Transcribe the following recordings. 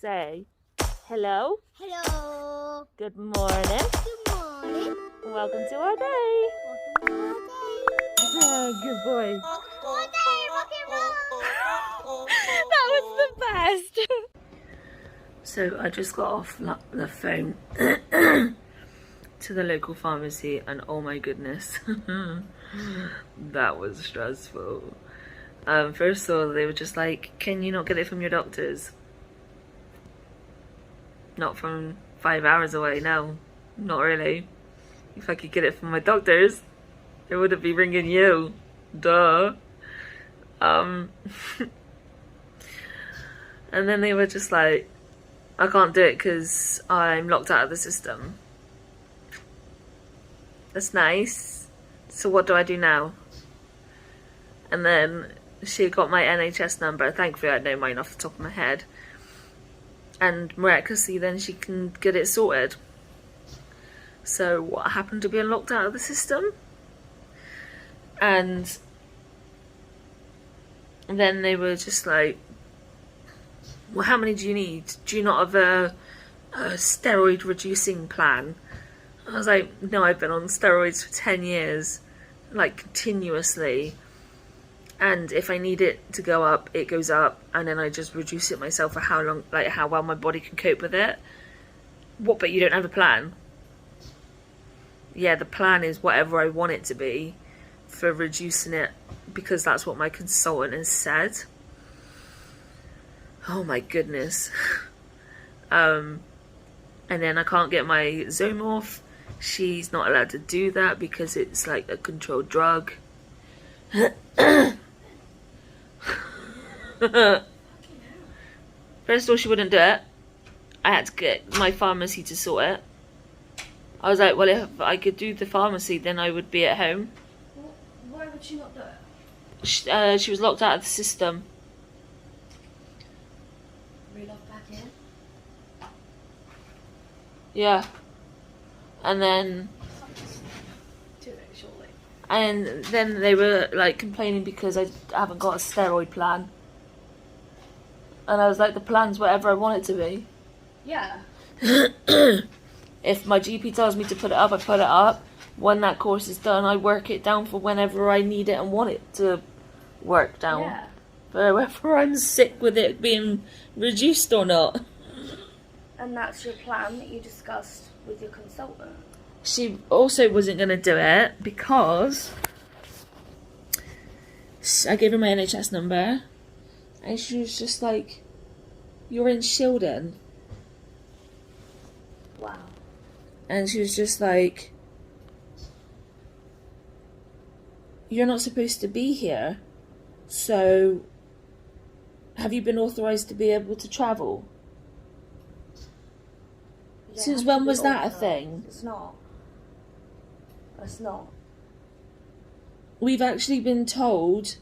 Say hello. Hello. Good morning. Good morning. Welcome to our day. Welcome to our day. Oh, good boy. Our day, rock and roll. That was the best. So I just got off the phone to the local pharmacy, and oh my goodness, that was stressful. First of all, they were just like, can you not get it from your doctors? Not from 5 hours away, no, not really. If I could get it from my doctors, it wouldn't be ringing you, duh. And then they were just like, I can't do it because I'm locked out of the system. That's nice. So what do I do now? And then she got my NHS number. Thankfully I know mine off the top of my head. And miraculously then she can get it sorted. So what happened to being locked out of the system? And then they were just like, well, how many do you need? Do you not have a steroid reducing plan? I was like, no, I've been on steroids for 10 years, like continuously. And if I need it to go up, it goes up, and then I just reduce it myself for how long, like how well my body can cope with it. What, but you don't have a plan? Yeah, the plan is whatever I want it to be for reducing it, because that's what my consultant has said. Oh my goodness. And then I can't get my Zome off. She's not allowed to do that because it's like a controlled drug. First of all, she wouldn't do it. I had to get my pharmacy to sort it. I was like, well, if I could do the pharmacy, then I would be at home. Well, why would she not do it? She was locked out of the system. Relog back in? Yeah. And then... Do it shortly. And then they were like complaining because I haven't got a steroid plan. And I was like, the plan's whatever I want it to be. Yeah. If my GP tells me to put it up, I put it up. When that course is done, I work it down for whenever I need it and want it to work down. Yeah. But whether I'm sick with it being reduced or not. And that's your plan that you discussed with your consultant? She also wasn't going to do it because I gave her my NHS number and she was just like, you're in Shildon. Wow. And she was just like, you're not supposed to be here. So have you been authorised to be able to travel? Since when was that a thing? It's not. It's not. We've actually been told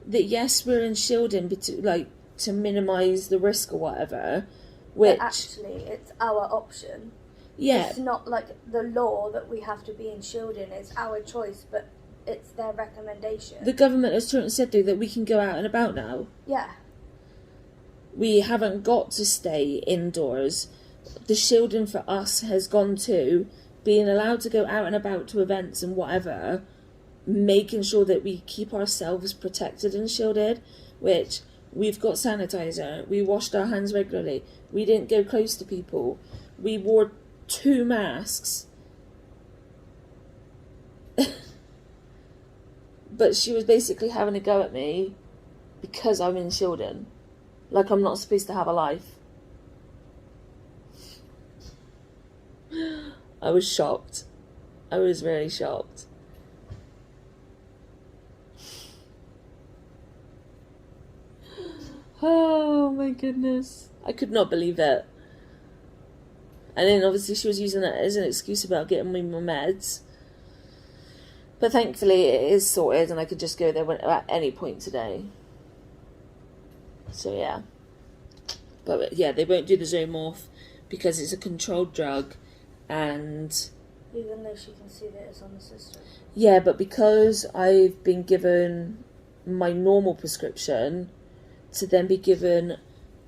that yes, we're in Shildon, but to minimise the risk or whatever. Which But actually, it's our option. Yeah. It's not like the law that we have to be in Shildon. It's our choice, but it's their recommendation. The government has said though that we can go out and about now. Yeah. We haven't got to stay indoors. The shielding for us has gone to being allowed to go out and about to events and whatever, making sure that we keep ourselves protected and shielded, which we've got sanitizer, we washed our hands regularly, we didn't go close to people, we wore 2 masks. But she was basically having a go at me because I'm in Shildon. Like I'm not supposed to have a life. I was shocked. I was really shocked. Oh my goodness. I could not believe it. And then obviously she was using that as an excuse about getting me my meds. But thankfully it is sorted and I could just go there at any point today. So yeah. But yeah, they won't do the Zome off because it's a controlled drug. And even though she can see that it's on the system. Yeah, but because I've been given my normal prescription to then be given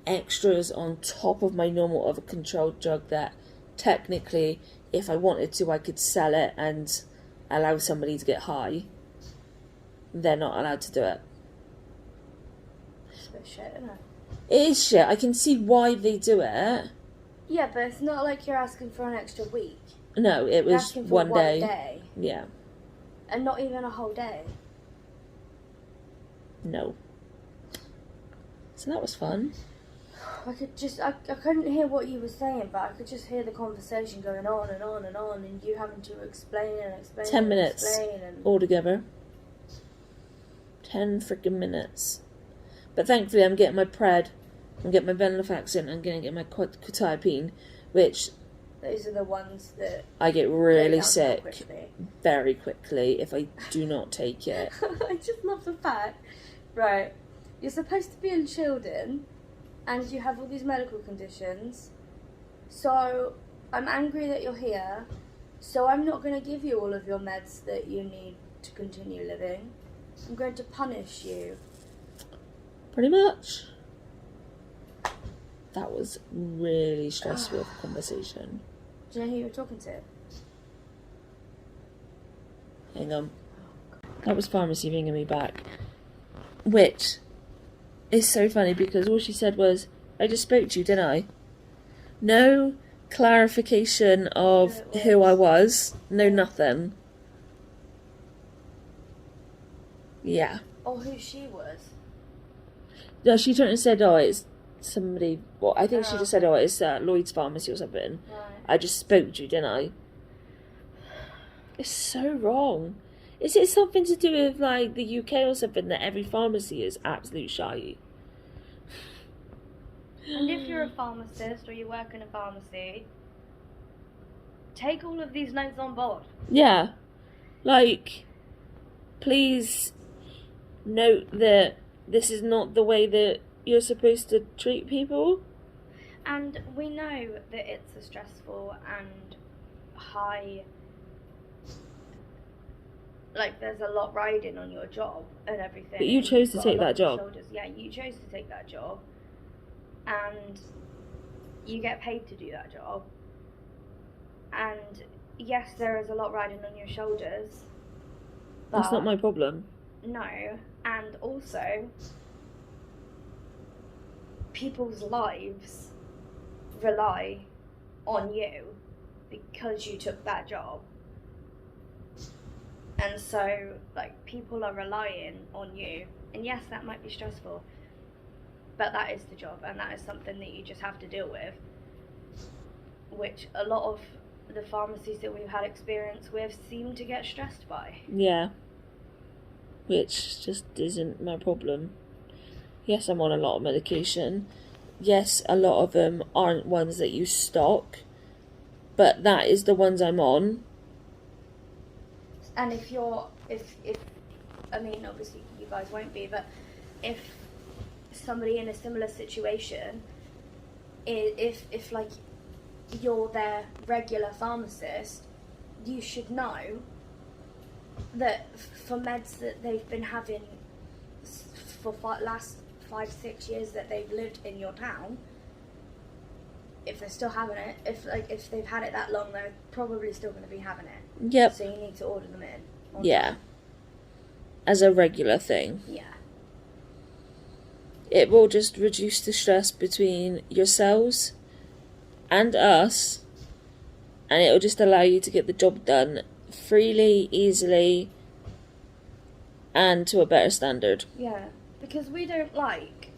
extras on top of my normal other controlled drug that technically, if I wanted to, I could sell it and allow somebody to get high. They're not allowed to do it. It's a bit shit, isn't it? It is shit. I can see why they do it. Yeah, but it's not like you're asking for an extra week. No, it You're was asking for one day. Yeah. And not even a whole day. No. So that was fun. I couldn't hear what you were saying, but I could just hear the conversation going on and on and on, and you having to explain and explain 10 and minutes explain and... altogether. 10 freaking minutes. But thankfully I'm getting my Pred, I'm getting my venlafaxine, I'm going to get my quetiapine, which... Those are the ones that... I get really go down sick quickly. very quickly if I do not take it. I just love the fact, right, you're supposed to be in Children, and you have all these medical conditions, so I'm angry that you're here, so I'm not going to give you all of your meds that you need to continue living. I'm going to punish you. Pretty much. That was really stressful conversation. Do you know who you were talking to? Hang on. That was pharmacy ringing me back. Which is so funny because all she said was, I just spoke to you, didn't I? No clarification of who I was. No nothing. Yeah. Or who she was. No, she turned and said, oh, it's somebody... Well, I think she just said, oh, it's Lloyd's Pharmacy or something. Right. I just spoke to you, didn't I? It's so wrong. Is it something to do with, like, the UK or something that every pharmacy is absolute shy? And if you're a pharmacist or you work in a pharmacy, take all of these notes on board. Yeah. Like, please note that this is not the way that you're supposed to treat people. And we know that it's a stressful and high... Like, there's a lot riding on your job and everything. But you chose to take that job. Shoulders. Yeah, you chose to take that job. And you get paid to do that job. And yes, there is a lot riding on your shoulders. That's not my problem. No. And also, people's lives rely on you because you took that job. And so, like, people are relying on you. And yes, that might be stressful. But that is the job, and that is something that you just have to deal with. Which a lot of the pharmacies that we've had experience with seem to get stressed by. Yeah. Which just isn't my problem. Yes, I'm on a lot of medication. Yes, a lot of them aren't ones that you stock. But that is the ones I'm on. And if I mean, obviously you guys won't be, but if somebody in a similar situation, if like you're their regular pharmacist, you should know that for meds that they've been having for last 5-6 years that they've lived in your town, if they're still having it, if they've had it that long, they're probably still going to be having it. Yep. So you need to order them in. Yeah. As a regular thing. Yeah. It will just reduce the stress between yourselves and us, and it will just allow you to get the job done freely, easily, and to a better standard. Yeah, because we don't like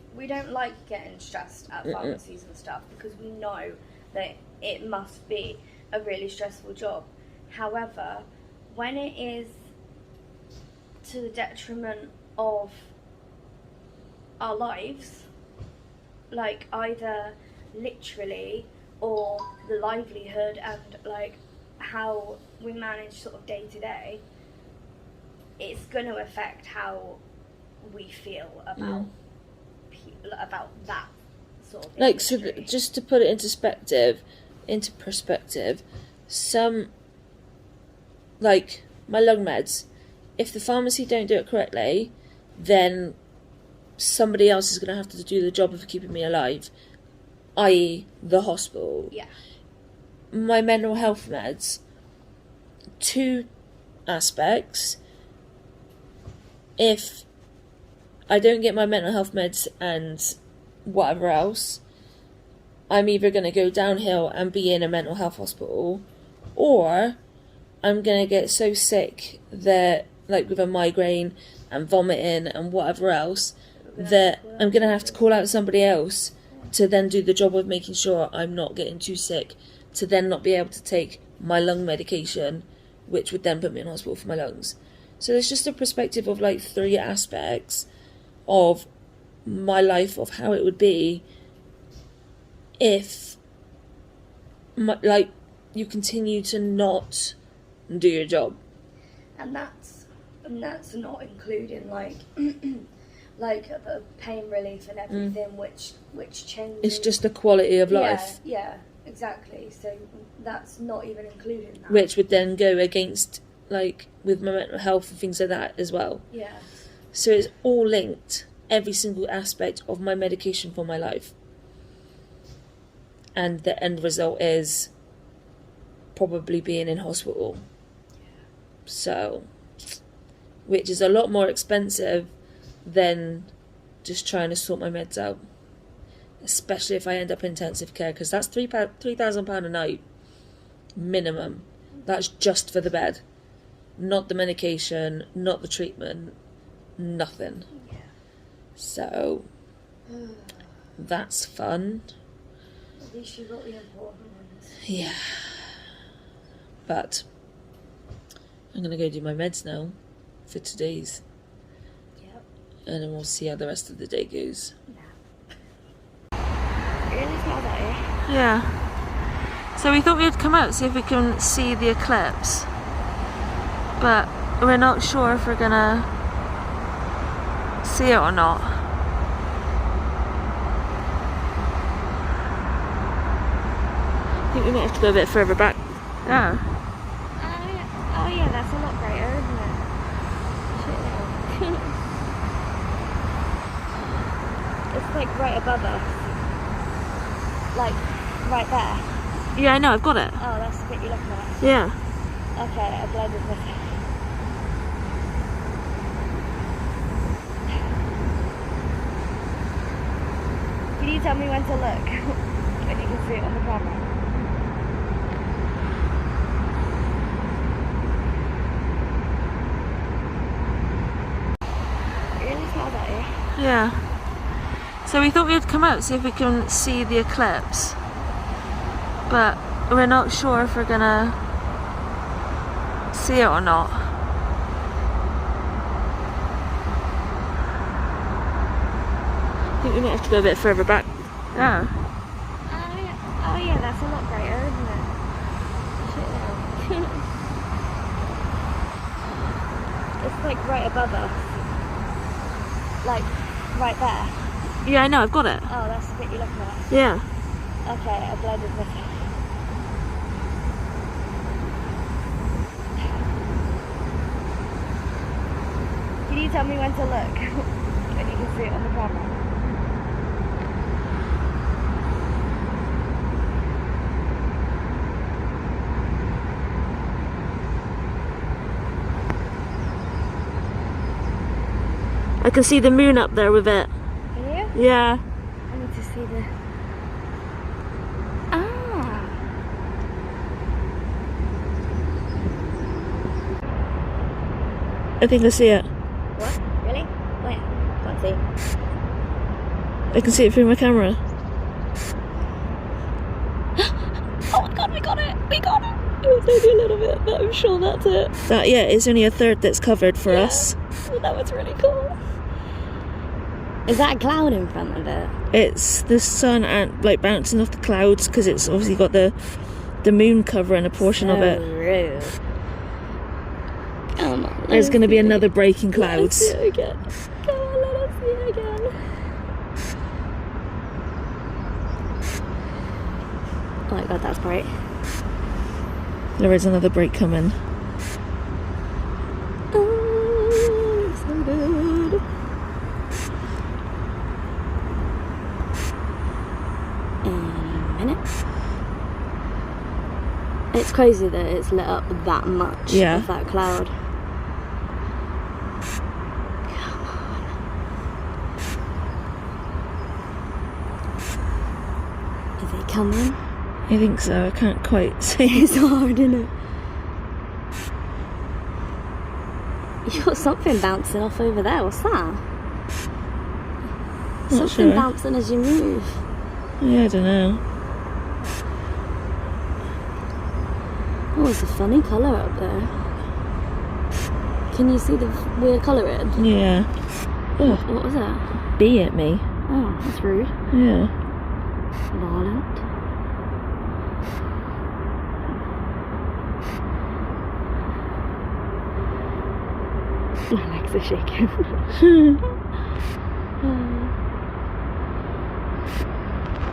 getting stressed at pharmacies and stuff, because we know that it must be a really stressful job. However, when it is to the detriment of our lives, like either literally or the livelihood and like how we manage sort of day to day, it's going to affect how we feel about about that sort of industry. Like, so just to put it into perspective, some, like my lung meds, if the pharmacy don't do it correctly, then somebody else is going to have to do the job of keeping me alive. i.e. the hospital. Yeah. My mental health meds, 2 aspects. If I don't get my mental health meds and whatever else, I'm either going to go downhill and be in a mental health hospital, or I'm going to get so sick that, like with a migraine and vomiting and whatever else, that I'm going to have to call out somebody else to then do the job of making sure I'm not getting too sick, to then not be able to take my lung medication, which would then put me in hospital for my lungs. So there's just a perspective of like 3 aspects of my life, of how it would be if you continue to not do your job. And that's not including like like the pain relief and everything, which changes. It's just the quality of life. Yeah, exactly. So that's not even including that. Which would then go against, like, with my mental health and things like that as well. Yeah. So it's all linked, every single aspect of my medication for my life. And the end result is probably being in hospital. Yeah. So, which is a lot more expensive than just trying to sort my meds out. Especially if I end up in intensive care, because that's £3,000 a night minimum. That's just for the bed, not the medication, not the treatment, nothing. Yeah. So that's fun. At least you got the important ones. Yeah. But I'm gonna go do my meds now for today's. Yep. And then we'll see how the rest of the day goes. It really smells out here. Yeah. So we thought we'd come out, see if we can see the eclipse. But we're not sure if we're gonna see it or not. I think we might have to go a bit further back. Yeah. Oh yeah, that's a lot brighter, isn't it? It's like right above us. Like, right there. Yeah, I know, I've got it. Oh, that's the bit you're looking at. Yeah. Okay, I blended with it. Can you tell me when to look? When you can see it on the camera? It really smells out here. Yeah. So we thought we'd come out, see if we can see the eclipse. But we're not sure if we're gonna see it or not. I think we might have to go a bit further back. Yeah. Oh yeah, that's a lot brighter, isn't it? It's like right above us. Like, right there. Yeah, I know, I've got it. Oh, that's the bit you're looking at. Yeah. Okay, I blended with it. Can you tell me when to look? When you can see it on the camera? I can see the moon up there with it. Can you? Yeah. I need to see the... Ah! I think I see it. What? Really? Wait, can't see. I can see it through my camera. Oh my god, we got it! We got it! It was only a little bit, but I'm sure that's it. That, yeah, it's only a third that's covered for us. Oh, that was really cool. Is that a cloud in front of it? It's the sun and like bouncing off the clouds, because it's obviously got the moon covering a portion of it. Rude. Come on. There's going to be another break in clouds. Let's see it again. Come on, let us see it again. Oh my god, that's bright. There is another break coming. Oh, it's so good. And isn't it? It's crazy that it's lit up that much of that cloud. Come on. Are they coming? I think so. I can't quite see. It's hard, isn't it? You've got something bouncing off over there. What's that? Something bouncing as you move. Yeah, I don't know. Oh, it's a funny colour up there. Can you see the weird colouring? Yeah. Oh, what was that? Bee at me. Oh, that's rude. Yeah. Violent. My legs are shaking.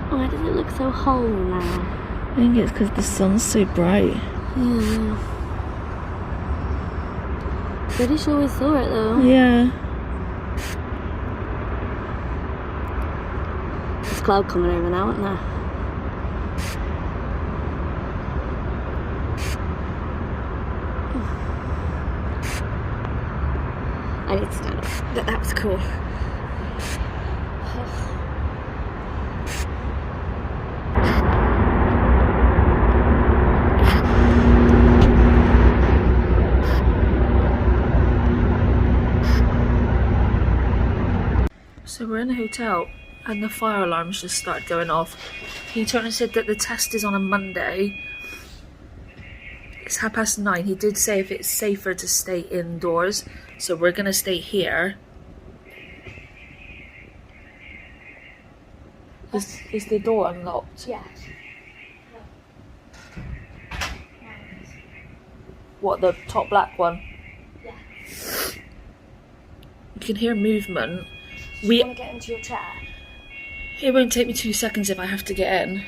Why does it look so whole now? I think it's because the sun's so bright. Yeah. British always saw it though. Yeah. There's cloud coming over now, isn't there? I need to stand up. That was cool. So we're in the hotel and the fire alarms just started going off. He turned and said that the test is on a Monday. It's 9:30. He did say if it's safer to stay indoors, so we're gonna stay here. Is the door unlocked? Yeah. What, the top black one? Yeah. You can hear movement. Do you want to get into your chair? It won't take me 2 seconds if I have to get in.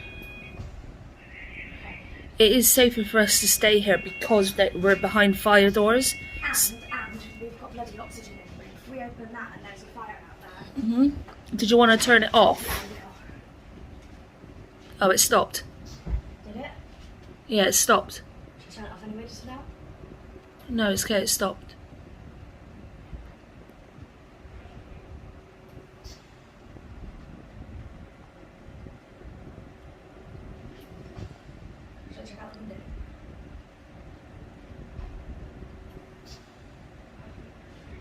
It is safer for us to stay here because we're behind fire doors. And we've got bloody oxygen in the room. If we open that and there's a fire out there. Mm-hmm. Did you want to turn it off? Oh, it stopped. Did it? Yeah, it stopped. Should I turn it off anyway just for now? No, it's okay, it stopped. Should I check out the window?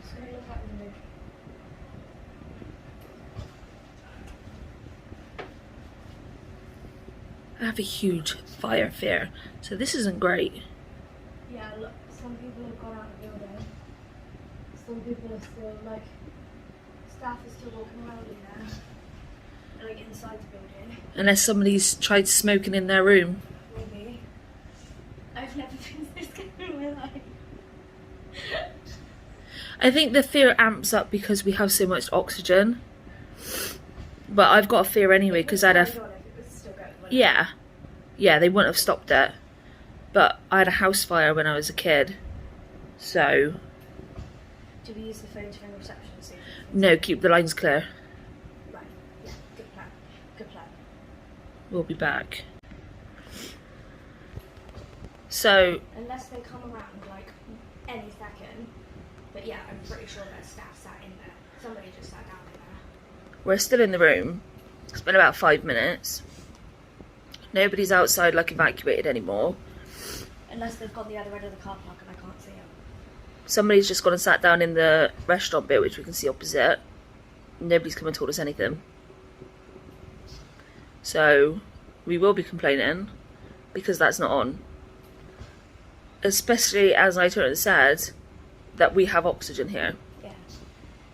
Just gonna look out the window. I have a huge fire fear, so this isn't great. Yeah, look, some people have gone out of the building. Some people are still, like, staff is still walking around in there. Like, inside the building. Unless somebody's tried smoking in their room. Maybe. I've never been this scared in my life. I think the fear amps up because we have so much oxygen. But I've got a fear anyway because I'd have... Yeah. Yeah, they wouldn't have stopped it. But I had a house fire when I was a kid. So... Do we use the phone to ring reception soon? No, keep the lines clear. Right, yeah, good plan. Good plan. We'll be back. So... Unless they come around, like, any second. But yeah, I'm pretty sure there's staff sat in there. Somebody just sat down in there. We're still in the room. It's been about 5 minutes. Nobody's outside, like, evacuated anymore. Unless they've got the other end of the car park and I can't see them. Somebody's just gone and sat down in the restaurant bit, which we can see opposite. Nobody's come and told us anything. So, we will be complaining, because that's not on. Especially as I turned and said, that we have oxygen here. Yeah.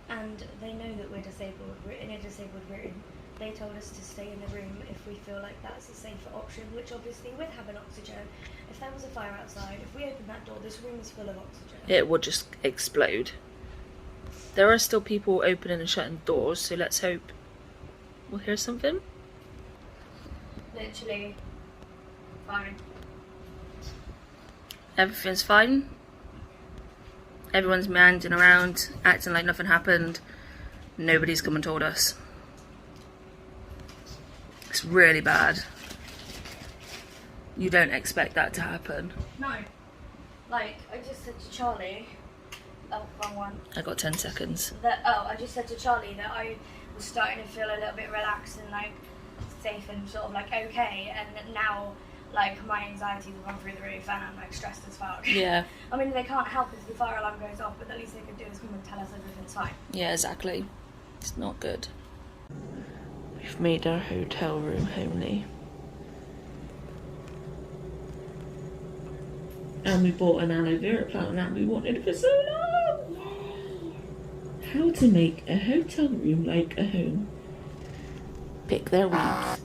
And they know that we're disabled. We're in a disabled room. They told us to stay in the room if we feel like that's a safer option, which obviously with having oxygen, if there was a fire outside, if we opened that door, this room is full of oxygen. It would just explode. There are still people opening and shutting doors, so let's hope we'll hear something. Literally fine. Everything's fine. Everyone's meandering around, acting like nothing happened. Nobody's come and told us. It's really bad. You don't expect that to happen. No. Like, I just said to Charlie, oh, wrong one. I got 10 seconds. I just said to Charlie that I was starting to feel a little bit relaxed and like safe and sort of like okay, and that now like my anxieties have gone through the roof and I'm like stressed as fuck. Yeah. I mean, they can't help if the fire alarm goes off, but the least they could do is come and tell us everything's fine. Yeah, exactly. It's not good. We've made our hotel room homely. And we bought an aloe vera plant that we wanted for so long. How to make a hotel room like a home. Pick their weeds.